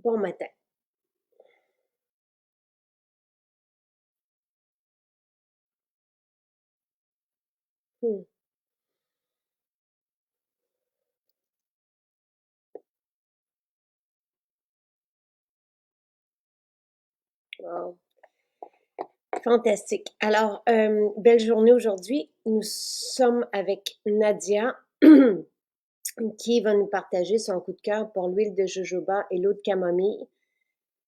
Bon matin. Mmh. Wow, fantastique. Alors, belle journée aujourd'hui. Nous sommes avec Nadia qui va nous partager son coup de cœur pour l'huile de jojoba et l'eau de camomille.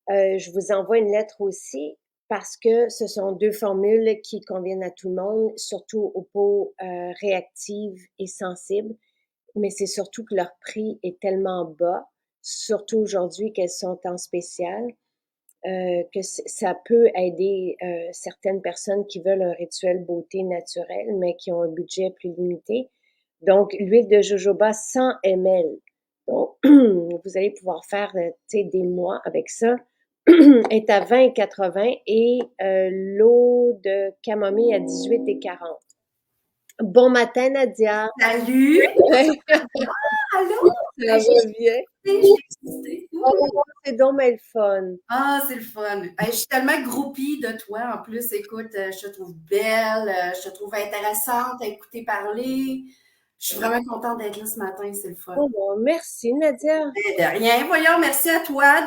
Je vous envoie une lettre aussi parce que ce sont 2 formules qui conviennent à tout le monde, surtout aux peaux, réactives et sensibles. Mais c'est surtout que leur prix est tellement bas, surtout aujourd'hui qu'elles sont en spécial. Que ça peut aider certaines personnes qui veulent un rituel beauté naturel, mais qui ont un budget plus limité. Donc, l'huile de jojoba 100 ml. Donc, vous allez pouvoir faire des mois avec ça. Est à 20,80 et l'eau de camomille à 18,40. Bon matin, Nadia. Salut! Allô? Ça va bien? J'ai existé. Oh, c'est donc mais le fun. Ah, c'est le fun. Je suis tellement groupie de toi. En plus, écoute, je te trouve belle, je te trouve intéressante à écouter parler. Je suis vraiment contente d'être là ce matin, c'est le fun. Oh, bon, merci, Nadia. De rien. Voyons, merci à toi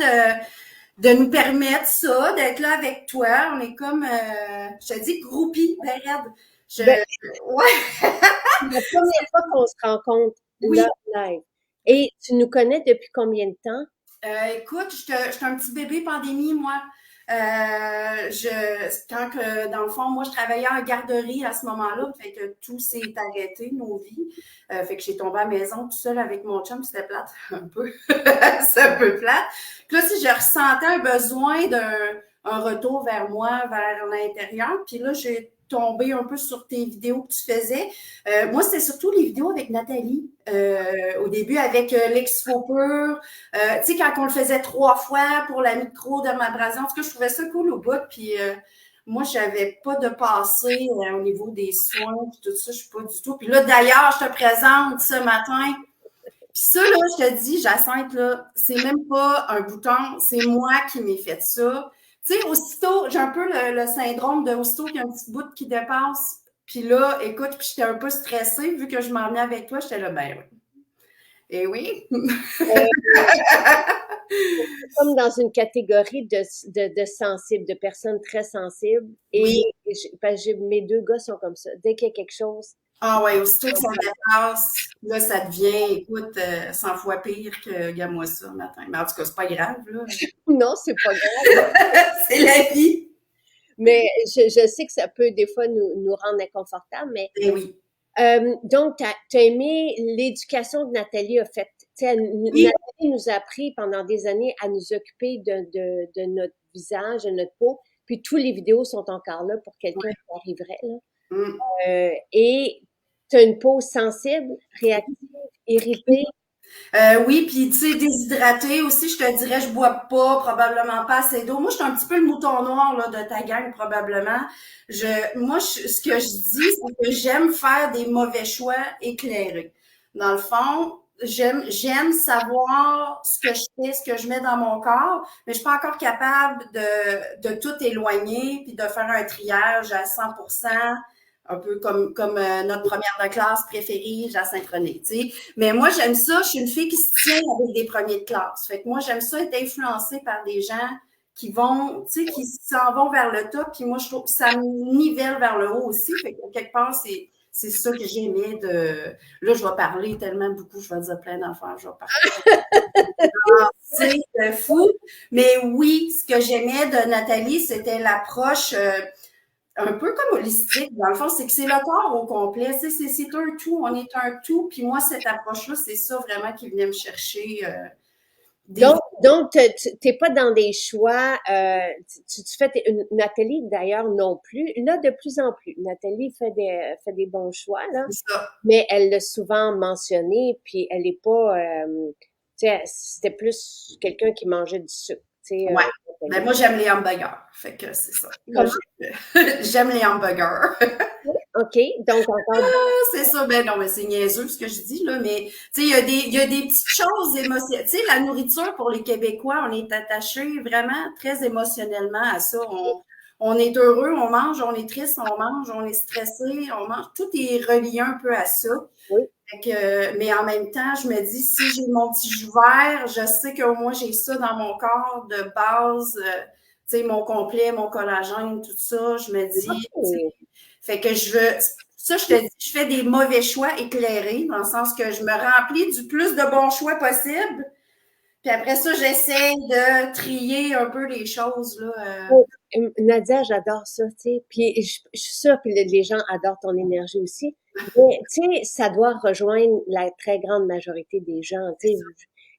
de nous permettre ça, d'être là avec toi. On est comme, je te dis, groupie, ben raide. Ben, Ouais, c'est la première fois qu'on se rencontre oui. là, live. Et tu nous connais depuis combien de temps? Écoute, j'étais un petit bébé pandémie, moi. Quand que, dans le fond, moi, je travaillais en garderie à ce moment-là, fait que tout s'est arrêté, nos vies. Fait que j'ai tombé à la maison tout seul avec mon chum, c'était plate, un peu. C'est un peu plate. Puis là, si je ressentais un besoin d'un retour vers moi, vers l'intérieur, puis là, j'ai tombé un peu sur tes vidéos que tu faisais. Moi, c'était surtout les vidéos avec Nathalie. Au début, avec l'Exfo Pur, tu sais, quand on le faisait 3 fois pour la micro de Mabrasion, en tout cas, je trouvais ça cool au bout. Puis moi, je n'avais pas de passé au niveau des soins, puis tout ça, je suis pas du tout. Puis là, d'ailleurs, je te présente ce matin. Puis ça, là, je te dis, Jacinthe, là, c'est même pas un bouton, c'est moi qui m'ai fait ça. Tu sais, aussitôt, j'ai un peu le syndrome de aussitôt qu'il y a un petit bout qui dépasse. Puis là, écoute, puis j'étais un peu stressée, vu que je m'en venais avec toi, j'étais là, ben oui. Eh oui. Comme dans une catégorie de sensibles, de personnes très sensibles. Et Oui. parce que mes 2 gars sont comme ça. Dès qu'il y a quelque chose, Ah ouais, aussitôt que ça dépasse, là, ça devient, écoute, 100 fois pire que gamme-moi ça le matin. Mais en tout cas, c'est pas grave, là. non, c'est pas grave. C'est la vie. Mais je sais que ça peut des fois nous rendre inconfortables, mais Eh oui. donc, tu as aimé l'éducation que Nathalie a faite. Oui. Nathalie nous a appris pendant des années à nous occuper de notre visage, de notre peau. Puis, tous les vidéos sont encore là pour quelqu'un Ouais. qui arriverait. Là. Mm. Et tu as une peau sensible, réactive, irritée. Oui, puis tu sais, déshydratée aussi, je te dirais, je bois pas, probablement pas assez d'eau. Moi, je suis un petit peu le mouton noir là, de ta gang, probablement. Ce que je dis, c'est que j'aime faire des mauvais choix éclairés. Dans le fond, j'aime savoir ce que je fais, ce que je mets dans mon corps, mais je suis pas encore capable de tout éloigner puis de faire un triage à 100%, un peu comme notre première de classe préférée, Jacinthe René, tu sais. Mais moi, j'aime ça. Je suis une fille qui se tient avec des premiers de classe. Fait que moi, j'aime ça être influencée par des gens qui vont, tu sais, qui s'en vont vers le top. Puis moi, je trouve que ça me nivelle vers le haut aussi. Fait que quelque part, c'est ça que j'aimais de. Là, je vais parler tellement beaucoup, je vais dire plein d'affaires. Je vais parler. C'est fou. Mais oui, ce que j'aimais de Nathalie, c'était l'approche. Un peu comme holistique, dans le fond, c'est que c'est le corps au complet. Tu sais, c'est un tout, on est un tout. Puis moi, cette approche-là, c'est ça vraiment qui venait me chercher. Des... Donc, t'es pas dans des choix. Tu fais Nathalie d'ailleurs non plus. Là, de plus en plus, Nathalie fait des bons choix là, C'est ça. mais elle l'a souvent mentionné. Puis elle est pas. Tu sais, c'était plus quelqu'un qui mangeait du sucre. Tu sais, Ouais. Ben, Nathalie. moi, j'aime les hamburgers. Fait que c'est ça. Moi, j'aime les hamburgers. OK, donc encore C'est ça, ben non, mais c'est niaiseux ce que je dis, là, mais tu sais, il y a des petites choses émotionnelles. Tu sais, la nourriture pour les Québécois, on est attaché vraiment très émotionnellement à ça. On est heureux, on mange, on est triste, on mange, on est stressé, on mange. Tout est relié un peu à ça. oui, Fait que, mais en même temps, je me dis, si j'ai mon petit jus vert, je sais qu'au moins j'ai ça dans mon corps de base, tu sais, mon complet, mon collagène, tout ça. Je me dis, oui. fait que je veux, ça, je te dis, je fais des mauvais choix éclairés, dans le sens que je me remplis du plus de bons choix possible. Puis après ça, j'essaie de trier un peu les choses, là. Oh, Nadia, j'adore ça, tu sais. Puis je suis sûre que les gens adorent ton énergie aussi. Mais tu sais, ça doit rejoindre la très grande majorité des gens, tu sais.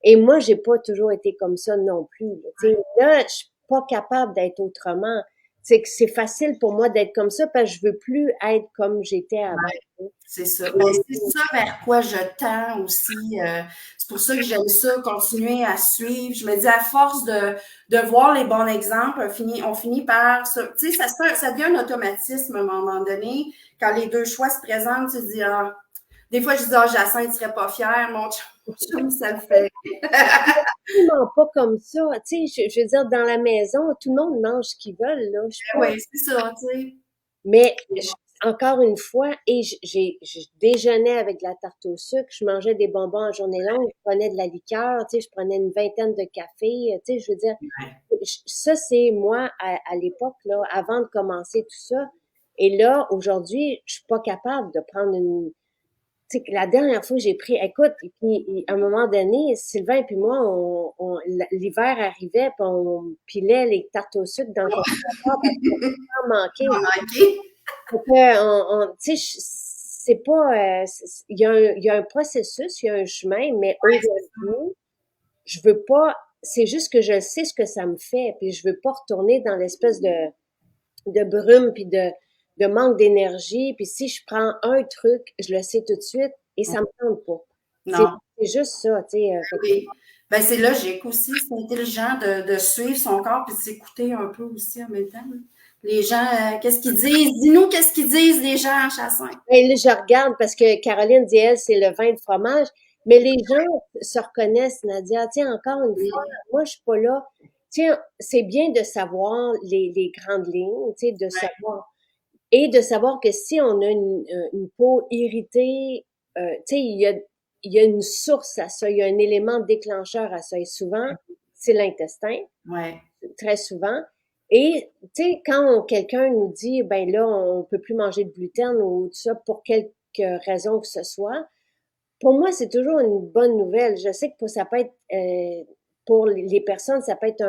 Et moi, j'ai pas toujours été comme ça non plus, là, tu sais. Là, je suis pas capable d'être autrement. C'est que c'est facile pour moi d'être comme ça parce que je veux plus être comme j'étais avant. C'est ça. Ben, c'est ça vers quoi je tends aussi. C'est pour ça que j'aime ça, continuer à suivre. Je me dis, à force de voir les bons exemples, on finit par... Tu sais, ça devient un automatisme à un moment donné. Quand les deux choix se présentent, tu te dis, ah, des fois, je dis, ah, Jacinthe, tu serais pas fier. Mon chum, ça le fait. Absolument pas comme ça. Tu sais, je veux dire, dans la maison, tout le monde mange ce qu'ils veulent, là. Je suis pas. Oui, c'est ça, tu sais. Mais encore une fois, et je déjeunais avec de la tarte au sucre, je mangeais des bonbons en journée longue, je prenais de la liqueur, tu sais, je prenais une vingtaine de cafés, tu sais, je veux dire, ça c'est moi à l'époque, là, avant de commencer tout ça. Et là, aujourd'hui, je suis pas capable de prendre une, tu sais, la dernière fois que j'ai pris, écoute, et puis à un moment donné, Sylvain et puis moi, l'hiver arrivait, puis on pilait les tartes au sucre dans le congélateur parce qu'on Pas manquait. manqué. Donc, tu sais, c'est pas, il y a un processus, il y a un chemin, mais aujourd'hui, je veux pas, c'est juste que je sais ce que ça me fait, puis je veux pas retourner dans l'espèce de brume, puis de manque d'énergie, puis si je prends un truc, je le sais tout de suite, et ça me tente pas. C'est Non. c'est juste ça, tu sais. Oui. Ben, c'est logique aussi. C'est intelligent de suivre son corps puis de s'écouter un peu aussi en même temps. Les gens, qu'est-ce qu'ils disent? Dis-nous qu'est-ce qu'ils disent, les gens en Chassin. Et là, je regarde parce que Caroline dit, elle, c'est le vin de fromage. Mais les gens se reconnaissent, Nadia. Tiens, encore une fois, moi, je suis pas là. Tiens, c'est bien de savoir les grandes lignes, tu sais, de savoir. Et de savoir que si on a une peau irritée, tu sais, il y a une source à ça, il y a un élément déclencheur à ça. Et souvent, c'est l'intestin Ouais. très souvent. Et, tu sais, quand quelqu'un nous dit, ben là, on peut plus manger de gluten ou tout ça pour quelque raison que ce soit, pour moi, c'est toujours une bonne nouvelle. Je sais que ça peut être, pour les personnes, ça peut être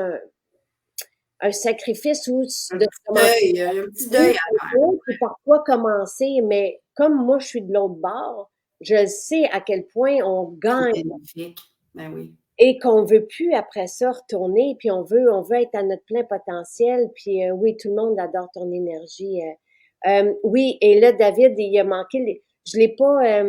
un sacrifice ou Un de petit commencer deuil, un petit deuil à faire. puis parfois commencer, mais comme moi, je suis de l'autre bord, je sais à quel point on C'est gagne bénéfique. Ben oui. et qu'on veut plus après ça retourner, puis on veut être à notre plein potentiel, puis oui, tout le monde adore ton énergie. Oui, et là, David, il a manqué, je l'ai pas,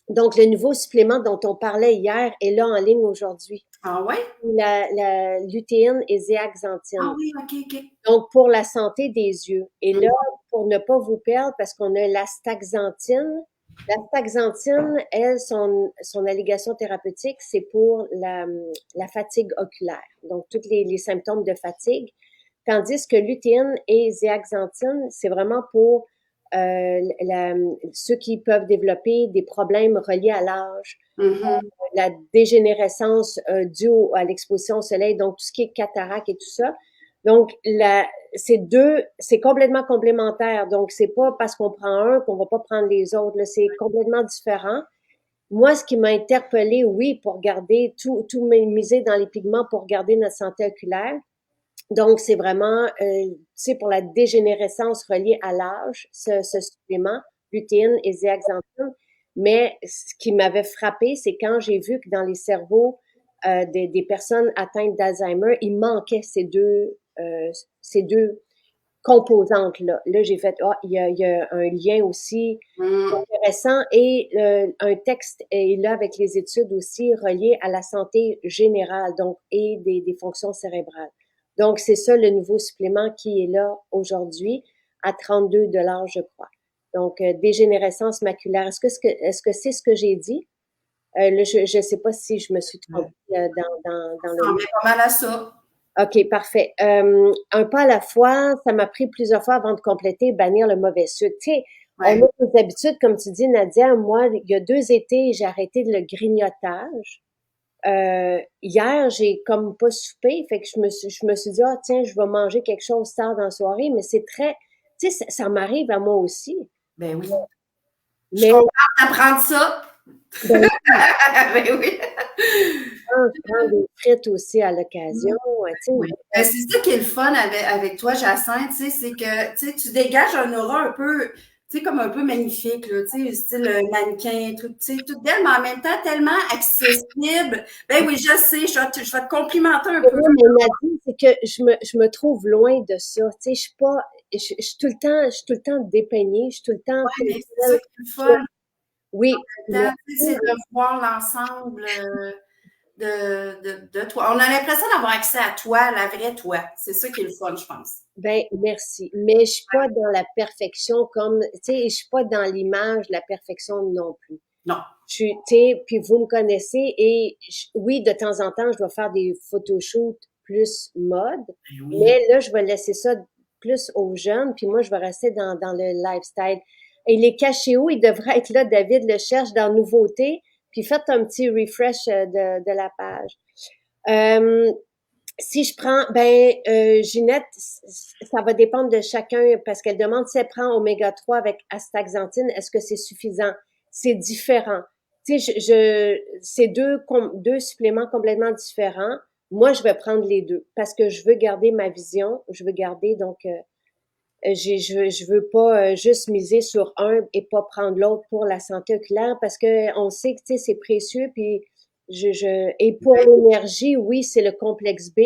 donc le nouveau supplément dont on parlait hier est là en ligne aujourd'hui. Ah ouais? La lutéine et Ah zéaxanthine. oui, OK, OK. Donc, pour la santé des yeux. Et là, Mhm. pour ne pas vous perdre, parce qu'on a l'astaxanthine. L'astaxanthine, elle, son allégation thérapeutique, c'est pour la fatigue oculaire. Donc, tous les symptômes de fatigue. Tandis que lutéine et zéaxanthine, c'est vraiment pour ceux qui peuvent développer des problèmes reliés à l'âge, Mhm. la dégénérescence due à l'exposition au soleil, donc tout ce qui est cataracte et tout ça. Donc, c'est complètement complémentaire. Donc, c'est pas parce qu'on prend un qu'on va pas prendre les autres. Là, c'est complètement différent. Moi, ce qui m'a interpellée, oui, pour garder tout miser dans les pigments pour garder notre santé oculaire. Donc, c'est vraiment, tu sais, pour la dégénérescence reliée à l'âge, ce supplément, lutéine et zéaxanthine. Mais ce qui m'avait frappé, c'est quand j'ai vu que dans les cerveaux des personnes atteintes d'Alzheimer, il manquait ces deux composantes-là. Là, j'ai fait, ah, il y a un lien aussi Mhm. intéressant et un texte est là avec les études aussi reliées à la santé générale, donc, et des fonctions cérébrales. Donc, c'est ça le nouveau supplément qui est là aujourd'hui à 32 $ je crois. Donc, dégénérescence maculaire. Est-ce que c'est ce que j'ai dit? Là, je ne sais pas si je me suis trompée dans Ça en le... met pas mal à ça. OK, parfait. Un pas à la fois, ça m'a pris plusieurs fois avant de compléter, bannir le mauvais sucre. Tu sais, on Ouais. a des habitudes, comme tu dis, Nadia. Moi, il y a 2 étés, j'ai arrêté le grignotage. Hier, j'ai comme pas soupé, fait que je me suis dit, ah, tiens, je vais manger quelque chose tard dans la soirée, mais c'est très, tu sais, ça m'arrive à moi aussi. Ben oui. Je suis Mais, contente d'apprendre ça. ben, Ben oui. je prends des frites aussi à l'occasion, tu Oui. sais. C'est ça qui est le fun avec toi, Jacinthe, c'est que tu dégages un aura un peu, comme un peu magnifique, là, style mannequin, truc, tout belle, mais en même temps tellement accessible. Ben oui, je sais, je vais te complimenter un peu. Oui, mais Nadine, c'est que je me trouve loin de ça. Tu sais, je suis pas, je suis tout le temps, je suis tout le temps dépeignée, je suis tout le temps Oui, mais c'est telle. ça qui est le fun. Oui, C'est merci. de voir l'ensemble de toi. On a l'impression d'avoir accès à toi, la vraie toi. C'est ça qui est le fun, je pense. Ben, merci. Mais je suis pas dans la perfection comme, tu sais, je suis pas dans l'image de la perfection non plus. Non. Je suis, tu sais, puis vous me connaissez et oui, de temps en temps, je dois faire des photoshoots plus mode, Ben oui. mais là, je vais laisser ça plus aux jeunes, puis moi, je vais rester dans le lifestyle. Et les caché où? Il devrait être là, David le cherche dans nouveautés, puis faites un petit refresh de la page. Euh, Si je prends, Ginette, ça va dépendre de chacun parce qu'elle demande si elle prend oméga 3 avec astaxanthine, est-ce que c'est suffisant? C'est différent. Tu sais, c'est deux suppléments complètement différents. Moi, je vais prendre les deux parce que je veux garder ma vision. Je veux garder, donc, je veux pas juste miser sur un et pas prendre l'autre pour la santé oculaire parce que on sait que, tu sais, c'est précieux puis et pour l'énergie, oui, c'est le complexe B.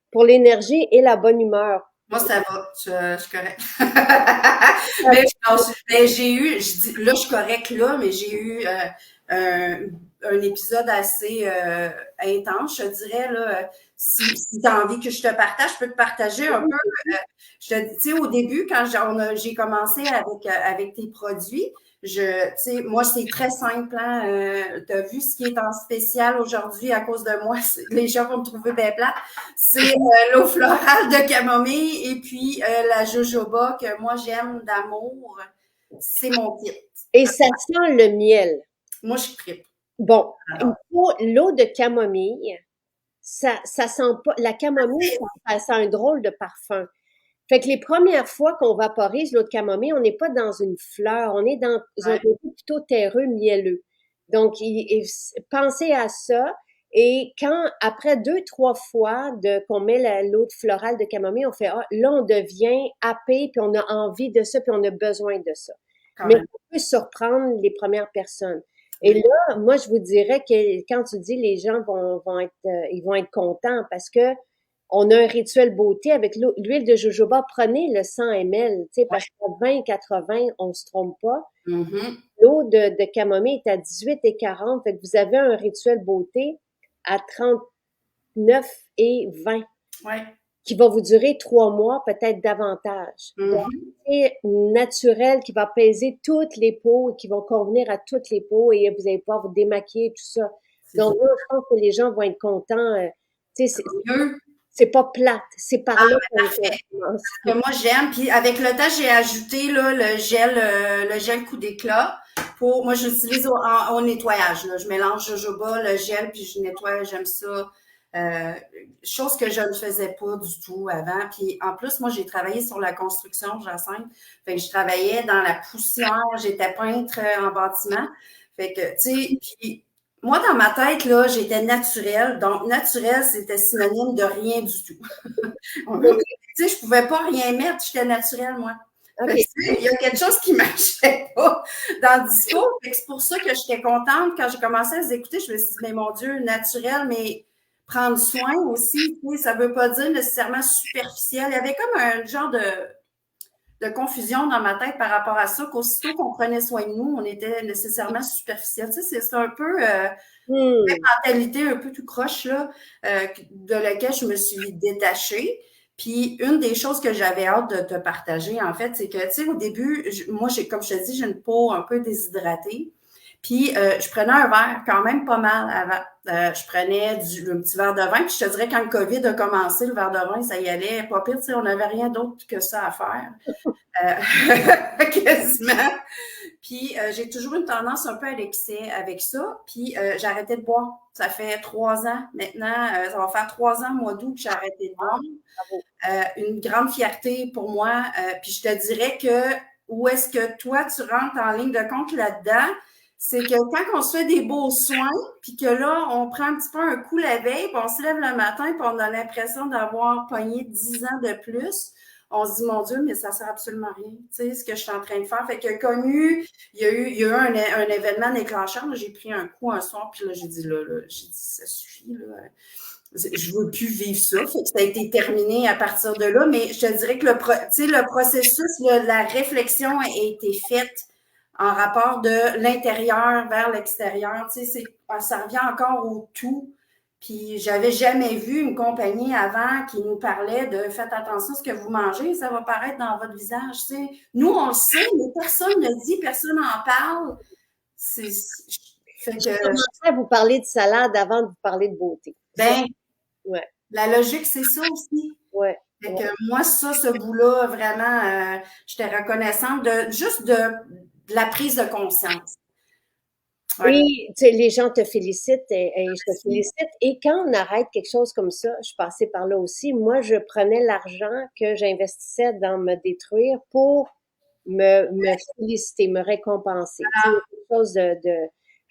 Pour l'énergie et la bonne humeur. Moi, ça va. Je suis correcte. Mais j'ai eu, là, je suis correcte là, mais j'ai eu un épisode assez intense, je dirais, là. Si tu as envie que je te partage, je peux te partager un peu. Tu sais, au début, quand j'ai commencé avec tes produits, moi, c'est très simple. Hein? Tu as vu ce qui est en spécial aujourd'hui à cause de moi. Les gens vont me trouver bien plate. C'est l'eau florale de camomille et puis la jojoba que moi j'aime d'amour. C'est mon kit. Et ça sent le miel. Moi, je tripe. Bon, il Alors, faut l'eau de camomille. Ça sent pas, la camomille, ça sent un drôle de parfum. Fait que les premières fois qu'on vaporise l'eau de camomille, on n'est pas dans une fleur, on est dans un ouais. côté plutôt terreux, mielleux. Donc, pensez à ça. Et quand, après 2, 3 fois qu'on met l'eau florale de camomille, on fait, ah, là, on devient happé, puis on a envie de ça, puis on a besoin de ça. Quand Mais même. ça peut surprendre les premières personnes. Et Oui. là, moi, je vous dirais que quand tu dis les gens ils vont être contents parce que on a un rituel beauté avec l'huile de jojoba. Prenez le 100 ml, tu sais, parce qu'à 20-80, on se trompe pas. Mhm. L'eau de camomille est à 18 et 40, fait que vous avez un rituel beauté à 39 et 20 Ouais. qui va vous durer 3 mois, peut-être davantage. Donc, Mhm. c'est naturel qui va apaiser toutes les peaux et qui vont convenir à toutes les peaux et vous allez pouvoir vous démaquiller, tout ça. C'est ça. Donc, là, je pense que les gens vont être contents. Tu sais, Mieux. c'est pas plate. C'est par Ah, là ben, qu'on parfait. commence. Que moi, j'aime. Puis avec le temps, j'ai ajouté là, le gel coup d'éclat. Moi, j'utilise au nettoyage. Là. Je mélange jojoba, le gel, puis je nettoie. J'aime ça. Euh, Chose que je ne faisais pas du tout avant. Puis en plus, moi, j'ai travaillé sur la construction, Jacinthe. Fait que je travaillais dans la poussière. J'étais peintre en bâtiment. Fait que, tu sais, puis moi, dans ma tête, là, j'étais naturelle. Donc, naturel, c'était synonyme de rien du tout. Tu sais, je pouvais pas rien mettre, j'étais naturelle, moi. Fait que, OK. tu sais, il y a quelque chose qui marchait pas dans le discours. Fait que c'est pour ça que j'étais contente. Quand j'ai commencé à les écouter, je me suis dit, mais mon Dieu, naturel, mais prendre soin aussi, tu sais, ça veut pas dire nécessairement superficiel. Il y avait comme un genre de confusion dans ma tête par rapport à ça, qu'aussitôt qu'on prenait soin de nous, on était nécessairement superficiel. Tu sais, c'est un peu une Hmm. mentalité un peu tout croche, là, de laquelle je me suis détachée. Puis, une des choses que j'avais hâte de te partager, en fait, c'est que, tu sais, au début, moi, comme je te dis, j'ai une peau un peu déshydratée. Puis, je prenais un verre quand même pas mal avant. Je prenais un petit verre de vin. Puis, je te dirais, quand le COVID a commencé, le verre de vin, ça y allait pas pire. Tu sais, on n'avait rien d'autre que ça à faire. Quasiment. Puis, j'ai toujours une tendance un peu à l'excès avec ça. Puis, j'ai arrêté de boire. Ça fait 3 ans maintenant. Ça va faire 3 ans, mois d'août, que j'ai arrêté de boire. Bravo. Une grande fierté pour moi. Puis, je te dirais que où est-ce que toi, tu rentres en ligne de compte là-dedans? C'est que quand on se fait des beaux soins, puis que là, on prend un petit peu un coup la veille, puis on se lève le matin, puis on a l'impression d'avoir pogné 10 ans de plus, on se dit, mon Dieu, mais ça sert absolument à rien, tu sais, ce que je suis en train de faire. Fait que il y a eu un événement déclencheur, là, j'ai pris un coup un soir, puis là, j'ai dit, ça suffit, là. Je ne veux plus vivre ça. Fait que ça a été terminé à partir de là, mais je te dirais que le processus, la réflexion a été faite en rapport de l'intérieur vers l'extérieur. Ça revient encore au tout. Puis, j'avais jamais vu une compagnie avant qui nous parlait de faites attention à ce que vous mangez, ça va paraître dans votre visage. T'sais. Nous, on le sait, mais personne ne le dit, personne n'en parle. Fait que... Je commençais à vous parler de salade avant de vous parler de beauté. Ben, ouais. La logique, c'est ça aussi. Ouais. Fait que moi, ce bout-là, vraiment, j'étais reconnaissante juste de la prise de conscience. Ouais. Et tu sais, les gens te félicitent et je te félicite. Et quand on arrête quelque chose comme ça, je passais par là aussi, moi, je prenais l'argent que j'investissais dans me détruire pour me féliciter, me récompenser. Tu sais, quelque chose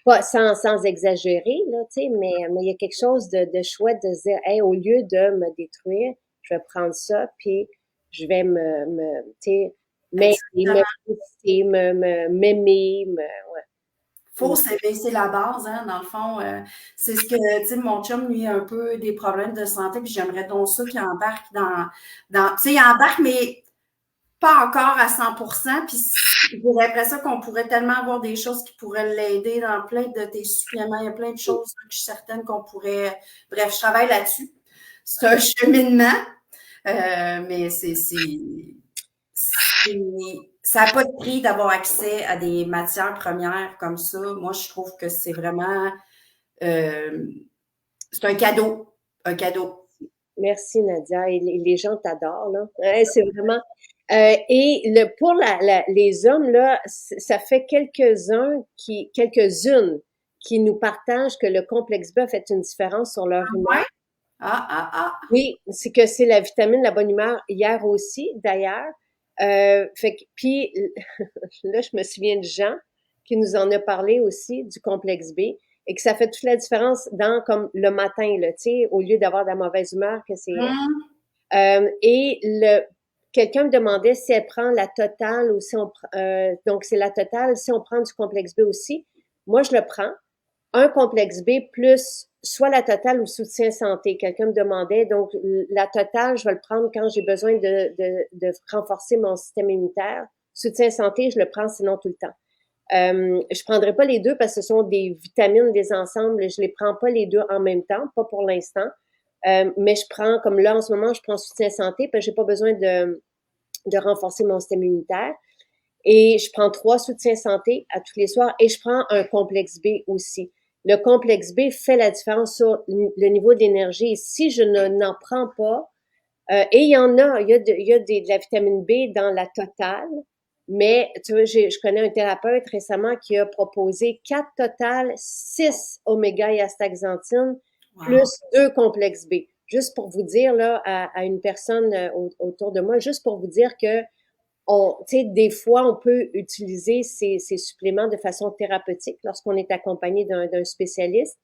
pas sans exagérer, là, tu sais, mais il y a quelque chose de chouette de se dire, hey, au lieu de me détruire, je vais prendre ça, puis je vais tu sais, m'aimer, m'aimer, ouais. Faut s'aimer, c'est la base, hein, dans le fond. C'est ce que, tu sais, mon chum, lui, a un peu des problèmes de santé, puis j'aimerais donc ça qu'il embarque tu sais, il embarque, mais pas encore à 100%, puis j'ai l'impression qu'on pourrait tellement avoir des choses qui pourraient l'aider dans plein de tes suppléments. Il y a plein de choses que je suis certaine qu'on pourrait... Bref, je travaille là-dessus. C'est un cheminement, mais ça n'a pas de prix d'avoir accès à des matières premières comme ça. Moi, je trouve que c'est vraiment... c'est un cadeau. Un cadeau. Merci, Nadia. Et les gens t'adorent, là. Ouais, c'est vraiment... pour les hommes, là, ça fait quelques-unes qui nous partagent que le complexe B a fait une différence sur leur humeur. Oui, c'est que c'est la vitamine, la bonne humeur, hier aussi, d'ailleurs. Puis, là, je me souviens de Jean qui nous en a parlé aussi, du complexe B, et que ça fait toute la différence dans, comme, le matin, là, tu sais, au lieu d'avoir de la mauvaise humeur, que c'est... quelqu'un me demandait si elle prend la totale ou si on donc c'est la totale, si on prend du complexe B aussi. Moi, je le prends. Un complexe B plus soit la totale ou soutien santé. Quelqu'un me demandait, donc la totale, je vais le prendre quand j'ai besoin de renforcer mon système immunitaire. Soutien santé, je le prends sinon tout le temps. Je prendrai pas les deux parce que ce sont des vitamines, des ensembles. Je les prends pas les deux en même temps, pas pour l'instant. Mais je prends, comme là en ce moment, je prends soutien santé parce que j'ai pas besoin de renforcer mon système immunitaire. Et je prends 3 soutiens santé à tous les soirs et je prends un complexe B aussi. Le complexe B fait la différence sur le niveau d'énergie. Si je n'en prends pas, et il y a de la vitamine B dans la totale, mais tu vois, je connais un thérapeute récemment qui a proposé 4 totales, 6 oméga et astaxanthine, plus 2 complexes B. Juste pour vous dire, là, à une personne autour de moi, juste pour vous dire que tu sais, des fois, on peut utiliser ces suppléments de façon thérapeutique lorsqu'on est accompagné d'un spécialiste.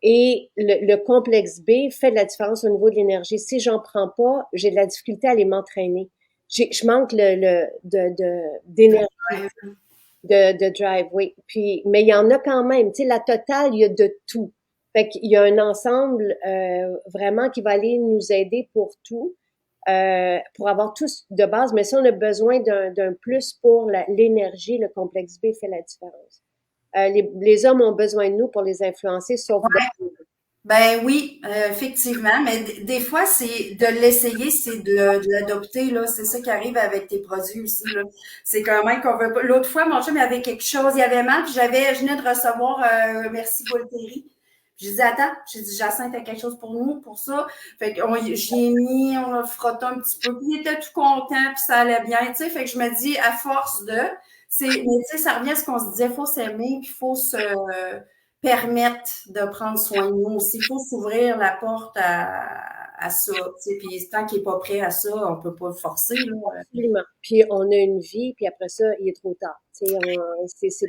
Et le complexe B fait de la différence au niveau de l'énergie. Si j'en prends pas, j'ai de la difficulté à aller m'entraîner. Je manque d'énergie, de drive, oui. Puis, mais il y en a quand même. Tu sais, la totale, il y a de tout. Fait qu'il y a un ensemble vraiment qui va aller nous aider pour tout. Pour avoir tout de base, mais si on a besoin d'un plus pour l'énergie, le complexe B fait la différence. Les hommes ont besoin de nous pour les influencer, sauf Ben oui, effectivement, mais des fois, c'est de l'essayer, c'est de l'adopter, là. C'est ça qui arrive avec tes produits aussi, là. C'est quand même qu'on veut pas. L'autre fois, mon chum, il avait quelque chose, il avait mal, puis je venais de recevoir Merci Volteri. Je disais, attends, j'ai dit, Jacinthe, t'as quelque chose pour nous, pour ça. Fait que j'y ai mis, on a frotté un petit peu, puis il était tout content, puis ça allait bien, tu sais. Fait que je me dis, à force de, mais tu sais, ça revient à ce qu'on se disait, il faut s'aimer, puis il faut se permettent de prendre soin de nous aussi. Il faut s'ouvrir la porte à ça. Puis tant qu'il n'est pas prêt à ça, on ne peut pas le forcer. Là. Absolument. Puis on a une vie, puis après ça, il est trop tard. C'est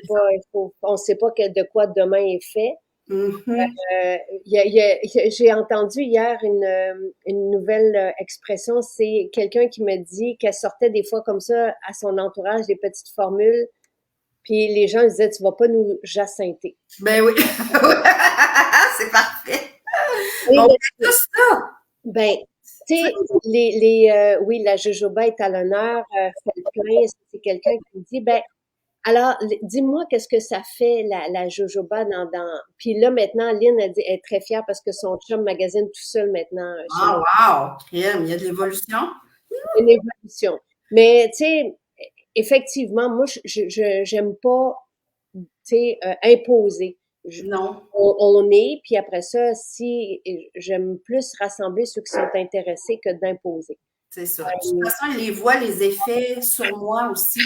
pas, on ne sait pas de quoi demain est fait. Mm-hmm. J'ai entendu hier une nouvelle expression, c'est quelqu'un qui me dit qu'elle sortait des fois comme ça à son entourage des petites formules, puis les gens disaient, tu vas pas nous jacinther. Ben oui, c'est parfait. Et On fait tout ça. ben, tu sais, oui, la jojoba est à l'honneur, fait le plein, c'est quelqu'un qui me dit, ben, alors, dis-moi qu'est-ce que ça fait la jojoba Puis là maintenant, Lynn a dit, elle est très fière parce que son chum magasine tout seul maintenant chez Ah, wow! Crème, il y a de l'évolution. une évolution. Mais tu sais, effectivement, moi, j'aime pas, tu sais, imposer. Non, On est, puis après ça, si j'aime plus rassembler ceux qui sont intéressés que d'imposer. c'est ça. De toute façon, il les voit, les effets sur moi aussi.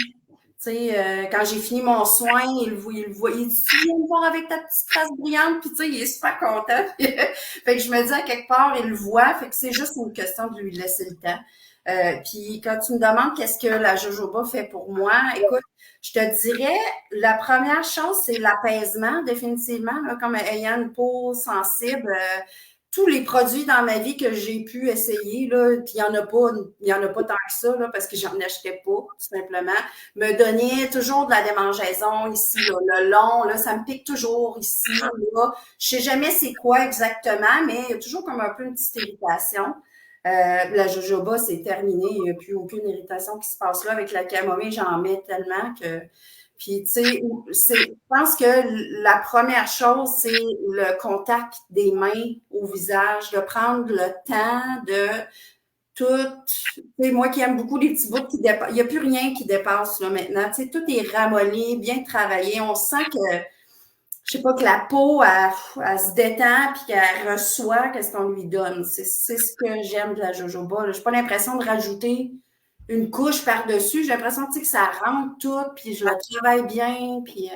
Tu sais, quand j'ai fini mon soin, il dit, tu viens me voir avec ta petite face brillante, puis tu sais, il est super content. Fait que je me dis, à quelque part, il le voit, fait que c'est juste une question de lui laisser le temps. Puis quand tu me demandes qu'est-ce que la jojoba fait pour moi, écoute, je te dirais, la première chose, c'est l'apaisement, définitivement, là, comme ayant une peau sensible. Tous les produits dans ma vie que j'ai pu essayer, là, puis il y en a pas tant que ça, là, parce que j'en achetais pas, tout simplement, me donnait toujours de la démangeaison ici, là, le long, là, ça me pique toujours ici, là. Je sais jamais c'est quoi exactement, mais il y a toujours comme un peu une petite irritation. La jojoba, c'est terminé. Il n'y a plus aucune irritation qui se passe là. Avec la camomille, j'en mets tellement que. Puis, tu sais, je pense que la première chose, c'est le contact des mains au visage, de prendre le temps de tout. Tu sais, moi qui aime beaucoup les petits bouts qui dépassent, il n'y a plus rien qui dépasse là maintenant. Tu sais, tout est ramolli, bien travaillé. On sent que je sais pas, que la peau, elle se détend puis qu'elle reçoit qu'est-ce qu'on lui donne. C'est ce que j'aime de la jojoba. J'ai pas l'impression de rajouter une couche par-dessus. J'ai l'impression que ça rentre tout, puis je la travaille bien, puis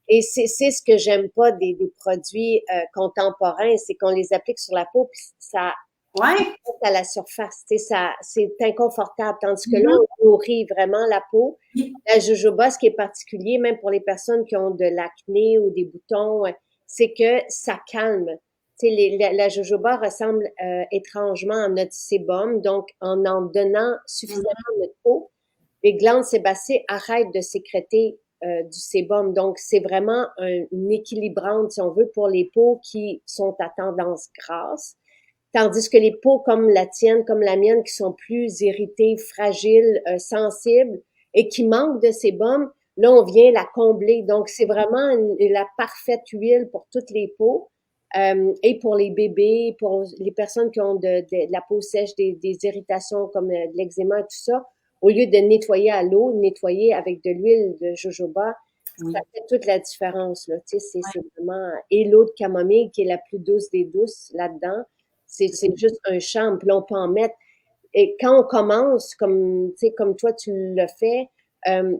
Et c'est ce que j'aime pas des produits contemporains, c'est qu'on les applique sur la peau, puis ça ouais. reste à la surface. Tu sais, ça, c'est inconfortable. Tandis que là, Mm-hmm. on nourrit vraiment la peau. La jojoba, ce qui est particulier, même pour les personnes qui ont de l'acné ou des boutons, c'est que ça calme. Tu sais, la jojoba ressemble étrangement à notre sébum, donc en donnant suffisamment Mm-hmm. à notre peau, les glandes sébacées arrêtent de sécréter du sébum. Donc, c'est vraiment une équilibrante, si on veut, pour les peaux qui sont à tendance grasse. Tandis que les peaux comme la tienne, comme la mienne, qui sont plus irritées, fragiles, sensibles et qui manquent de sébum, là, on vient la combler. Donc, c'est vraiment la parfaite huile pour toutes les peaux et pour les bébés, pour les personnes qui ont de la peau sèche, des irritations comme de l'eczéma, tout ça. Au lieu de nettoyer à l'eau, nettoyer avec de l'huile de jojoba, ça Oui. fait toute la différence. Là. Tu sais, c'est vraiment... Et l'eau de camomille, qui est la plus douce des douces là-dedans, c'est juste un charme. Puis là, on peut en mettre. Et quand on commence, comme, tu sais, comme toi, tu le fais, euh,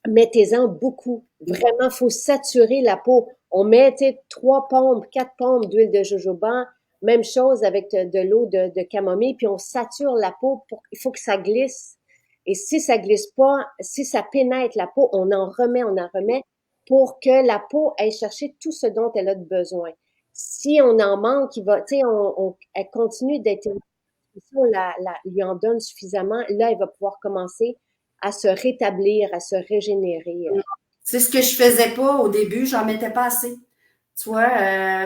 mettez-en beaucoup. Vraiment, faut saturer la peau. On met, tu sais, 3 pompes, 4 pompes d'huile de jojoba. Même chose avec de l'eau de camomille. Puis on sature la peau. Il faut que ça glisse. Et si ça glisse pas, si ça pénètre la peau, on en remet pour que la peau aille chercher tout ce dont elle a besoin. Si on en manque, il va, tu sais, elle continue d'être, si on lui en donne suffisamment, là, elle va pouvoir commencer à se rétablir, à se régénérer. C'est ce que je faisais pas au début, j'en mettais pas assez. Tu vois,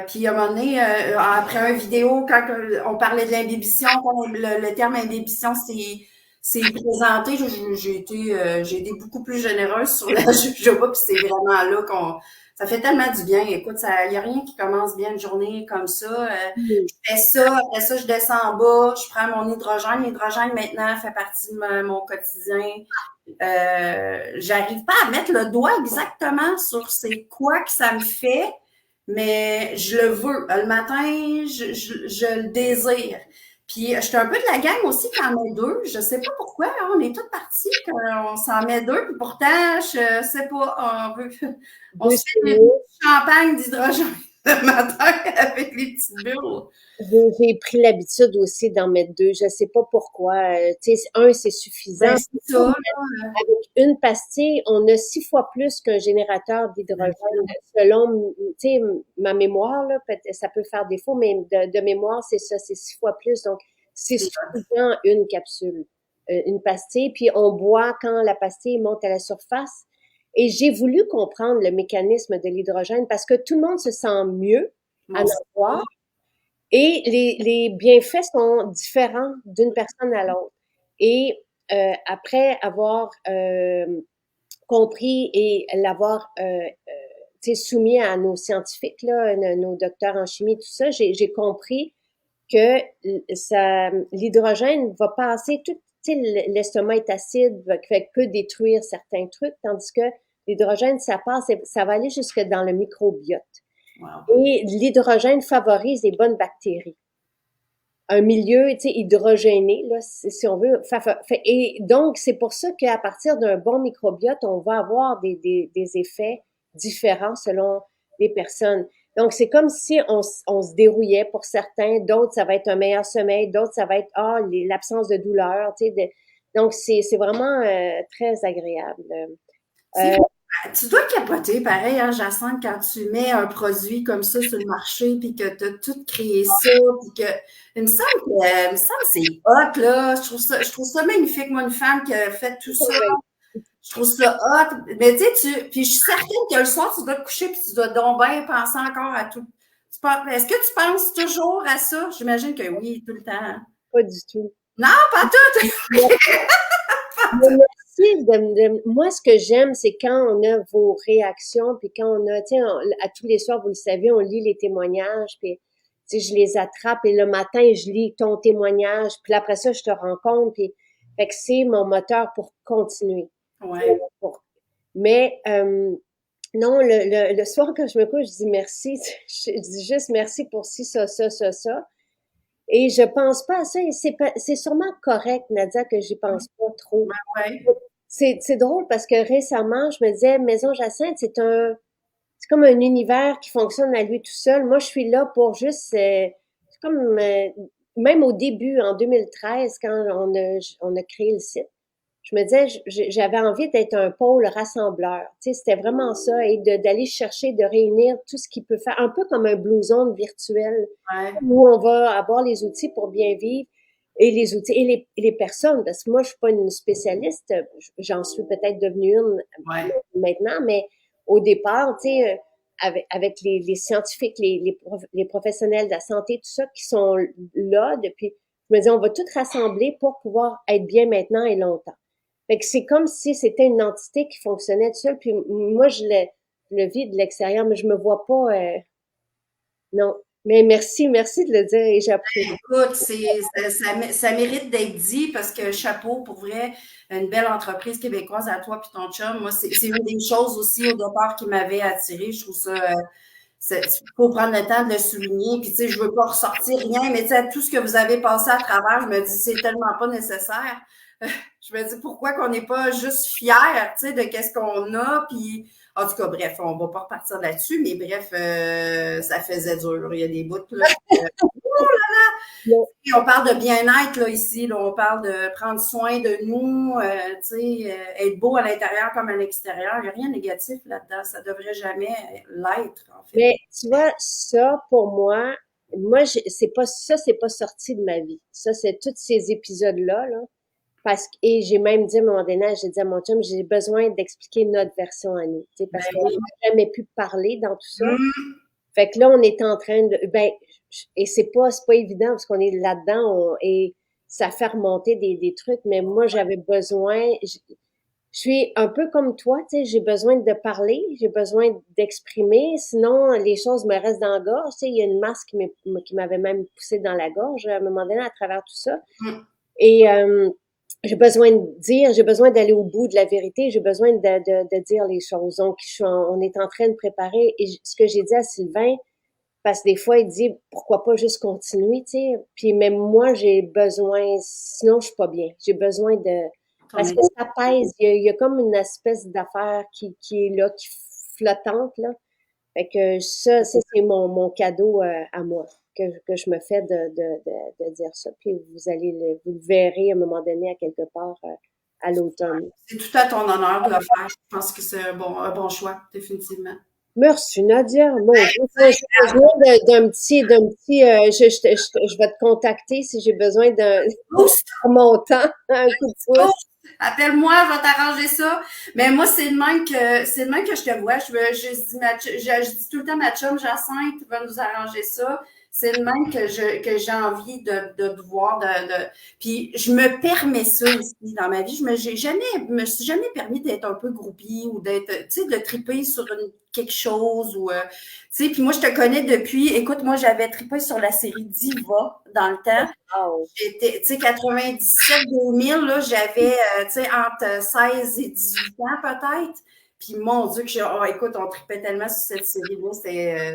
puis à un moment donné, après une vidéo, quand on parlait de l'imbibition, quand le terme imbibition s'est présenté, j'ai été beaucoup plus généreuse sur la jojoba, puis c'est vraiment là Ça fait tellement du bien. Écoute, il n'y a rien qui commence bien une journée comme ça. Mm. Je fais ça, après ça, je descends en bas, je prends mon hydrogène. L'hydrogène, maintenant, fait partie de mon quotidien. J'arrive pas à mettre le doigt exactement sur c'est quoi que ça me fait, mais je le veux. Le matin, je le désire. Puis, je suis un peu de la gang aussi qui en met deux. Je sais pas pourquoi, hein, on est toutes parties qu'on s'en met deux, puis pourtant, je sais pas, on Deux se fait du chimiques. champagne d'hydrogène le matin avec les petites bulles. J'ai pris l'habitude aussi d'en mettre deux. Je sais pas pourquoi. Tu sais, un, c'est suffisant. Ben, c'est ça. Avec une pastille, on a 6 fois plus qu'un générateur d'hydrogène. Selon, tu sais, ma mémoire, là, ça peut faire défaut, mais de mémoire, c'est ça, c'est 6 fois plus. Donc, c'est C'est suffisant une capsule, une pastille. Puis, on boit quand la pastille monte à la surface. Et j'ai voulu comprendre le mécanisme de l'hydrogène parce que tout le monde se sent mieux à mon en boire. Et les bienfaits sont différents d'une personne à l'autre. Et après avoir compris et l'avoir soumis à nos scientifiques, là, nos docteurs en chimie, tout ça, j'ai compris que l'hydrogène va passer tout, l'estomac est acide, peut détruire certains trucs, tandis que l'hydrogène, ça passe, ça va aller jusque dans le microbiote. Wow. Et l'hydrogène favorise les bonnes bactéries. Un milieu, hydrogéné, là, si on veut. Et donc, c'est pour ça qu'à partir d'un bon microbiote, on va avoir des effets différents selon les personnes. Donc, c'est comme si on se dérouillait pour certains. D'autres, ça va être un meilleur sommeil. D'autres, ça va être, l'absence de douleur, donc, c'est vraiment très agréable. C'est Tu dois capoter, pareil, hein, Jacinthe, quand tu mets un produit comme ça sur le marché, puis que tu as tout créé ça, puis que il me semble que c'est hot, là. Je trouve ça magnifique, moi, une femme qui a fait tout ça. Je trouve ça hot. Mais tu sais, puis je suis certaine que le soir, tu dois te coucher, puis tu dois donc bien penser encore à tout. Est-ce que tu penses toujours à ça? J'imagine que oui, tout le temps. Hein. Pas du tout. Non, pas tout! Merci moi, ce que j'aime, c'est quand on a vos réactions, puis quand on a, à tous les soirs, vous le savez, on lit les témoignages, puis je les attrape, et le matin, je lis ton témoignage, puis après ça, je te rencontre, puis fait que c'est mon moteur pour continuer. Ouais. Mais non, le soir, quand je me couche, je dis merci, je dis juste merci pour ci, ça, ça, ça, ça. Et je pense pas à ça, et c'est sûrement correct, Nadia, que j'y pense pas trop. Ouais. C'est drôle parce que récemment, je me disais, Maison Jacinthe, c'est comme un univers qui fonctionne à lui tout seul. Moi, je suis là pour juste, c'est comme, même au début, en 2013, quand on a créé le site, je me disais, j'avais envie d'être un pôle rassembleur. Tu sais, c'était vraiment ça, et d'aller chercher, de réunir tout ce qui peut faire, un peu comme un Blue Zone virtuel, Ouais. où on va avoir les outils pour bien vivre, et les outils, et les personnes, parce que moi, je suis pas une spécialiste, j'en suis peut-être devenue une Ouais. maintenant, mais au départ, tu sais, avec les scientifiques, les professionnels de la santé, tout ça, qui sont là depuis, je me dis, on va tout rassembler pour pouvoir être bien maintenant et longtemps. Fait que c'est comme si c'était une entité qui fonctionnait tout seul, puis moi, je le vis de l'extérieur, mais je me vois pas, non. Mais merci de le dire, et j'apprécie. Écoute, ça mérite d'être dit parce que chapeau, pour vrai, une belle entreprise québécoise à toi puis ton chum. Moi, c'est une des choses aussi au départ qui m'avait attirée. Je trouve ça, il faut prendre le temps de le souligner. Puis, tu sais, je veux pas ressortir rien, mais tu sais, tout ce que vous avez passé à travers, je me dis, c'est tellement pas nécessaire. Je me dis, pourquoi qu'on n'est pas juste fiers, tu sais, de qu'est-ce qu'on a, puis en tout cas, bref, on va pas repartir là-dessus, mais bref, ça faisait dur. Il y a des bouts, là. On parle de bien-être, là, ici, là, on parle de prendre soin de nous, tu sais, être beau à l'intérieur comme à l'extérieur. Il n'y a rien de négatif là-dedans. Ça devrait jamais l'être, en fait. Mais tu vois, ça, pour moi, c'est pas sorti de ma vie. Ça, c'est tous ces épisodes-là, là. Et j'ai même dit à un moment donné, j'ai dit à mon chum, j'ai besoin d'expliquer notre version à nous, tu sais, parce qu'on n'a jamais pu parler dans tout ça. Fait que là, on est en train de, et c'est pas évident parce qu'on est là-dedans, et ça fait remonter des trucs, mais moi, j'avais besoin, je suis un peu comme toi, tu sais, j'ai besoin de parler, j'ai besoin d'exprimer, sinon les choses me restent dans la gorge. Tu sais, il y a une masse qui m'avait même poussé dans la gorge à un moment donné à travers tout ça. Mm. Et j'ai besoin de dire, j'ai besoin d'aller au bout de la vérité, j'ai besoin de dire les choses. Donc, on est en train de préparer. Et ce que j'ai dit à Sylvain, parce que des fois, il dit, pourquoi pas juste continuer, tu sais. Puis même moi, j'ai besoin, sinon je suis pas bien. J'ai besoin de, Ton parce que ex- ça pèse, il y a comme une espèce d'affaire qui est là, qui flottante, là. Fait que ça c'est mon cadeau à moi, que je me fais de dire ça. Puis vous le verrez à un moment donné à quelque part à l'automne. C'est tout à ton honneur de le faire. Je pense que c'est un bon choix, définitivement. Merci Nadia, mon Ben, Dieu, tu j'ai besoin d'un petit, je vais te contacter si j'ai besoin d'un sais, pour mon temps, un coup de oh, pouce. appelle-moi, je vais t'arranger ça. Mais moi, c'est de même que je te vois. Je dis tout le temps ma chum Jacinthe va nous arranger ça. C'est de même que j'ai envie de te voir. Puis je me permets ça aussi dans ma vie. Me suis jamais permis d'être un peu groupie ou d'être, tu sais, de triper sur quelque chose ou, tu sais. Puis moi, je te connais depuis. Écoute, moi, j'avais tripé sur la série Diva dans le temps. Wow. J'étais, tu sais, 97-2000, là, j'avais, tu sais, entre 16 et 18 ans peut-être. Puis mon Dieu, écoute, on tripait tellement sur cette série-là,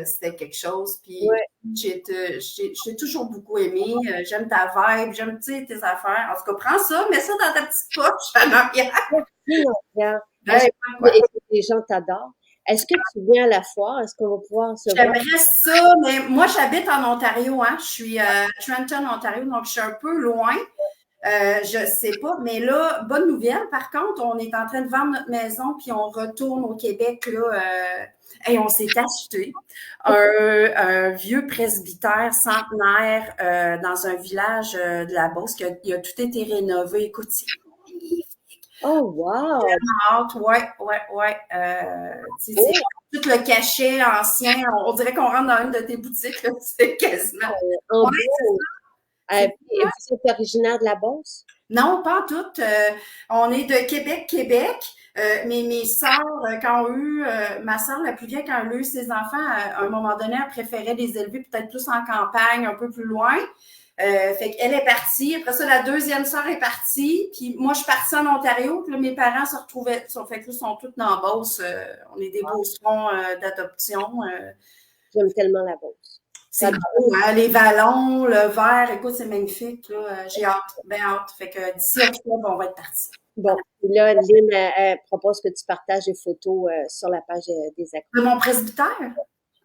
c'était quelque chose. Puis Ouais, j'ai toujours beaucoup aimé. J'aime ta vibe, j'aime, tu sais, tes affaires. En tout cas, prends ça, mets ça dans ta petite poche en arrière. merci Nadia. Est-ce Ouais, que quoi. les gens t'adorent? Est-ce que tu viens à la foire? Est-ce qu'on va pouvoir se voir? J'aimerais ça, mais moi, j'habite en Ontario, hein. Je suis à Trenton, Ontario, donc je suis un peu loin. Je sais pas, mais là, bonne nouvelle. Par contre, on est en train de vendre notre maison puis on retourne au Québec là. Et on s'est acheté un vieux presbytère centenaire dans un village de la Beauce qui a tout été rénové. Écoute, c'est Oh, wow! hâte, ouais, ouais, ouais. C'est Oh, tout le cachet ancien. On dirait qu'on rentre dans une de tes boutiques, là. C'est quasiment. en Ouais, beau. c'est Puis, vous êtes originaire de la Beauce? Non, pas toutes. On est de Québec, Québec. Mais mes sœurs, quand ont eu, ma sœur la plus vieille, quand elle a eu ses enfants, à un moment donné, elle préférait les élever peut-être plus en campagne, un peu plus loin. Fait qu'elle est partie. Après ça, la deuxième sœur est partie. Puis moi, je suis partie en Ontario. Puis là, mes parents se retrouvaient, fait que là, sont toutes dans la Beauce. On est des Beaucerons d'adoption. J'aime tellement la Beauce. C'est J'adore. beau, hein? Les vallons, le vert, écoute, c'est magnifique. Là. J'ai hâte, bien hâte. Fait que d'ici octobre, on va être partis. Bon, puis là, Lynn, elle propose que tu partages les photos sur la page des accords. De mon presbytère?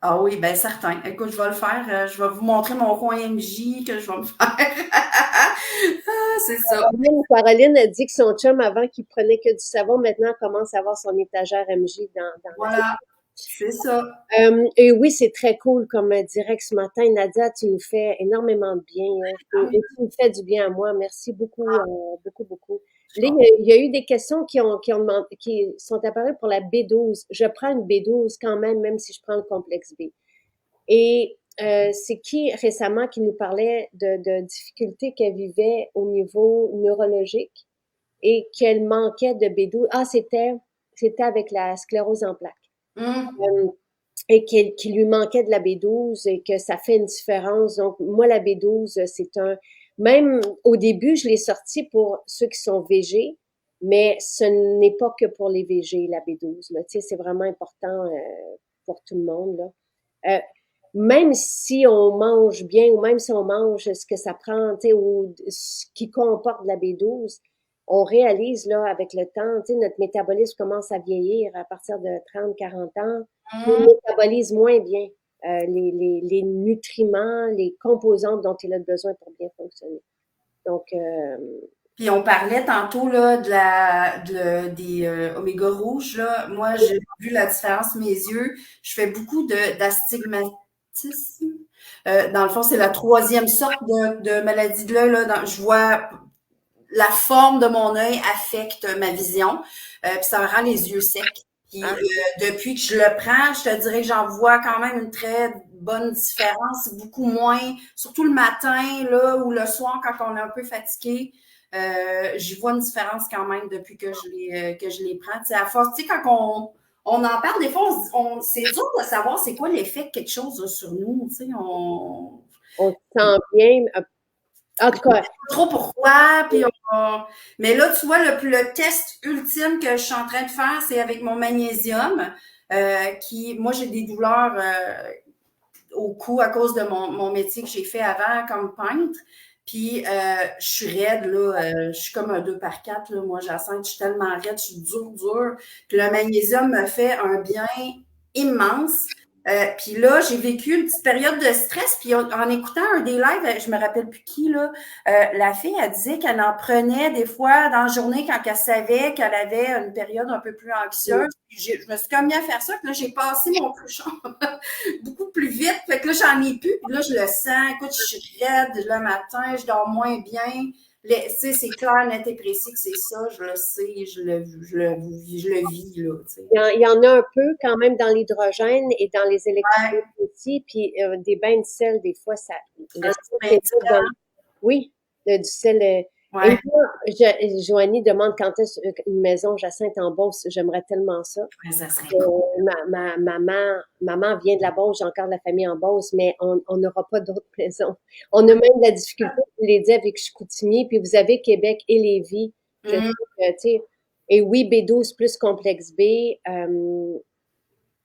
Ah oui, bien certain. Écoute, je vais le faire. Je vais vous montrer mon coin MJ que je vais me faire. Ah, c'est ça. Caroline a dit que son chum, avant qu'il prenait que du savon, maintenant commence à avoir son étagère MJ dans la... Voilà, c'est ça. Et oui, c'est très cool comme direct ce matin. Nadia, tu nous fais énormément de bien. Hein, et tu me fais du bien à moi. Merci beaucoup, beaucoup, beaucoup. Là, il y a eu des questions qui sont apparues pour la B12. Je prends une B12 quand même, même si je prends le complexe B. Et c'est qui récemment qui nous parlait de difficultés qu'elle vivait au niveau neurologique et qu'elle manquait de B12. Ah, c'était avec la sclérose en plaques. Hum. Euh, et qu'il lui manquait de la B12 et que ça fait une différence. Donc, moi, la B12, c'est même au début, je l'ai sorti pour ceux qui sont VG, mais ce n'est pas que pour les VG, la B12. Là. Tu sais, c'est vraiment important pour tout le monde. Là. Même si on mange bien ou même si on mange ce que ça prend, tu sais, ou ce qui comporte de la B12, on réalise là avec le temps, tu sais, notre métabolisme commence à vieillir à partir de 30, 40 ans. On Hum. métabolise moins bien les nutriments, les composantes dont il a besoin pour bien fonctionner. Donc, Puis on parlait tantôt là, des oméga rouges. Là. Moi, j'ai vu la différence mes yeux. Je fais beaucoup d'astigmatisme. Dans le fond, c'est la troisième sorte de maladie de l'œil. Je vois la forme de mon œil affecte ma vision, puis ça me rend les yeux secs. Puis hein, depuis que je le prends, je te dirais que j'en vois quand même une très bonne différence, beaucoup moins, surtout le matin là ou le soir quand on est un peu fatigué. j'y vois une différence quand même depuis que je les prends. T'sais, à force, tu sais, quand on en parle, des fois, c'est dur de savoir c'est quoi l'effet que quelque chose a sur nous. Tu sais, On se sent bien. En tout cas, trop pourquoi, puis mais là, tu vois, le test ultime que je suis en train de faire, c'est avec mon magnésium, moi, j'ai des douleurs au cou à cause de mon métier que j'ai fait avant comme peintre. Puis, je suis raide, là. Je suis comme un 2 par 4, là. Moi, Jacinthe, je suis tellement raide, je suis dure. Puis, le magnésium me fait un bien immense. Puis là, j'ai vécu une petite période de stress. Puis, en écoutant un des lives, je me rappelle plus qui, là, la fille, elle disait qu'elle en prenait des fois dans la journée quand elle savait qu'elle avait une période un peu plus anxieuse. Puis, je me suis comme mis à faire ça. Puis là, j'ai passé mon couchon beaucoup plus vite. Fait que là, j'en ai plus. Puis là, je le sens. Écoute, je suis raide le matin, je dors moins bien. Tu sais, c'est clair, net et précis que c'est ça. Je le sais, je le vis, là. Tu sais. il y en a un peu quand même dans l'hydrogène et dans les électrolytes aussi. Puis des bains de sel, des fois, ça. Le sel, c'est dans, oui, du sel. Et Ouais. moi, Joanie demande quand est-ce une maison Jacinthe en Beauce. J'aimerais tellement ça. Ouais, ça serait cool. Maman vient de la Beauce, j'ai encore de la famille en Beauce, mais on n'aura pas d'autres maisons. On a même de la difficulté, je l'ai dit, avec Chicoutimi, puis vous avez Québec et Lévis. Je trouve que, tu sais, et oui, B12 plus complexe B.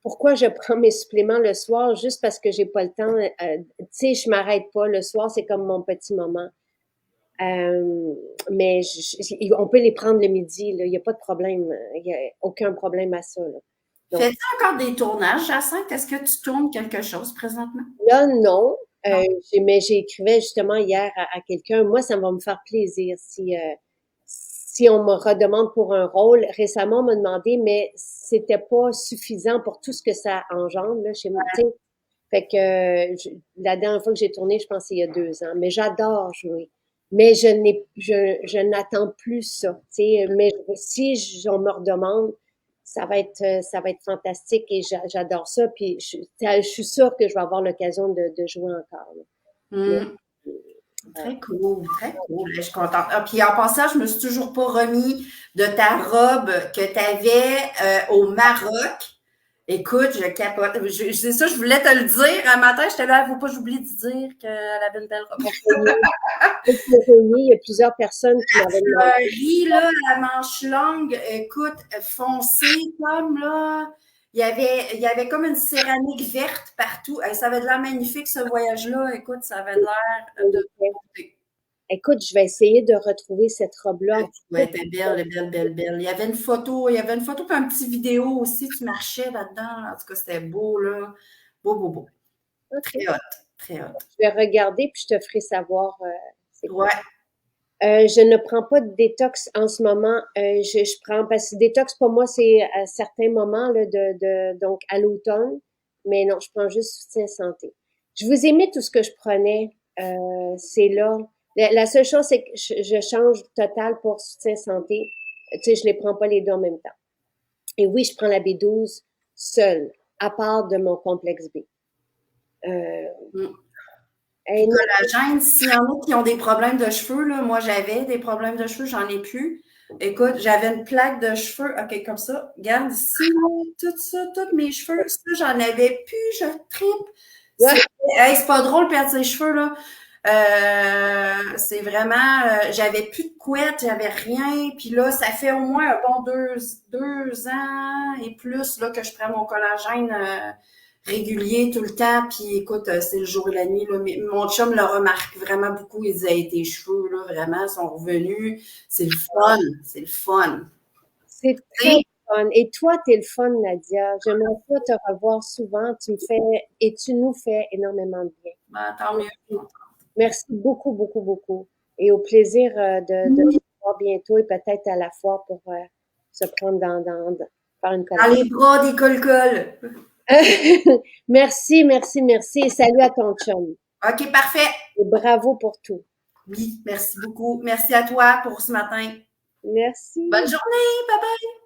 Pourquoi je prends mes suppléments le soir? Juste parce que j'ai pas le temps. Tu sais, je m'arrête pas. Le soir, c'est comme mon petit moment. Mais on peut les prendre le midi, là. Il n'y a pas de problème. Il n'y a aucun problème à ça, là. Donc, Fais-tu encore des tournages, Jacinthe? Est-ce que tu tournes quelque chose présentement? là, non. Non. Mais j'écrivais justement hier à quelqu'un. Moi, ça va me faire plaisir si on me redemande pour un rôle. Récemment, on m'a demandé, mais c'était pas suffisant pour tout ce que ça engendre là, chez moi. Tu sais. Fait que la dernière fois que j'ai tourné, je pense il y a 2 ans. Mais j'adore jouer. Mais je n'attends plus ça. Tu sais. Mais si on me redemande, ça va être fantastique et j'adore ça. Puis je suis sûre que je vais avoir l'occasion de jouer encore. Là. Mais, Hum. Très cool, très cool. Je suis contente. Ah, puis en passant, je me suis toujours pas remis de ta robe que tu avais au Maroc. Écoute, je capote. C'est ça, je voulais te le dire. Un matin, j'étais là, il faut pas que j'oublie de dire qu'elle avait une belle robe. il y a plusieurs personnes qui m'avaient demandé. Fleurie, là, à manche longue, écoute, foncée comme là. Il y avait comme une céramique verte partout. Ça avait de l'air magnifique, ce voyage-là. Écoute, ça avait de l'air de beauté. Écoute, je vais essayer de retrouver cette robe-là. Ouais, elle était belle, belle, belle, belle. Il y avait une photo et un petit vidéo aussi, tu marchais là-dedans. En tout cas, c'était beau, là. Beau, beau, beau. OK. Très hot, très hot. Je vais regarder puis je te ferai savoir c'est quoi. Ouais. Je ne prends pas de détox en ce moment. Je prends parce que détox pour moi c'est à certains moments là, donc à l'automne, mais non, je prends juste soutien santé. Je vous ai mis tout ce que je prenais, c'est là. La seule chose c'est que je change total pour soutien santé. Tu sais, je les prends pas les deux en même temps. Et oui, je prends la B12 seule, à part de mon complexe B. Mm. Et non, Collagène, s'il y en a qui ont des problèmes de cheveux, là, moi j'avais des problèmes de cheveux, j'en ai plus. Écoute, j'avais une plaque de cheveux, OK, comme ça. Regarde ici, là, tout ça, tous mes cheveux, ça, j'en avais plus, je tripe. C'est pas drôle de perdre ses cheveux, là. C'est vraiment, j'avais plus de couette, j'avais rien. Puis là, ça fait au moins un bon 2 ans et plus là, que je prends mon collagène régulier tout le temps. Puis écoute, c'est le jour et la nuit. Là. Mais mon chum le remarque vraiment beaucoup. Il dit, tes cheveux, là, vraiment, sont revenus. C'est le fun. C'est le fun. c'est très fun. Et toi, t'es le fun, Nadia. J'aimerais pas te revoir souvent. Tu me fais et tu nous fais énormément de bien. Ben, tant mieux. Merci beaucoup, beaucoup, beaucoup. Et au plaisir de te voir bientôt et peut-être à la fois pour se prendre faire une Dans les bras des col-col. Merci, merci, merci. Et salut à ton chum. OK, parfait. Et bravo pour tout. Oui, merci beaucoup. Merci à toi pour ce matin. Merci. Bonne journée. Bye bye.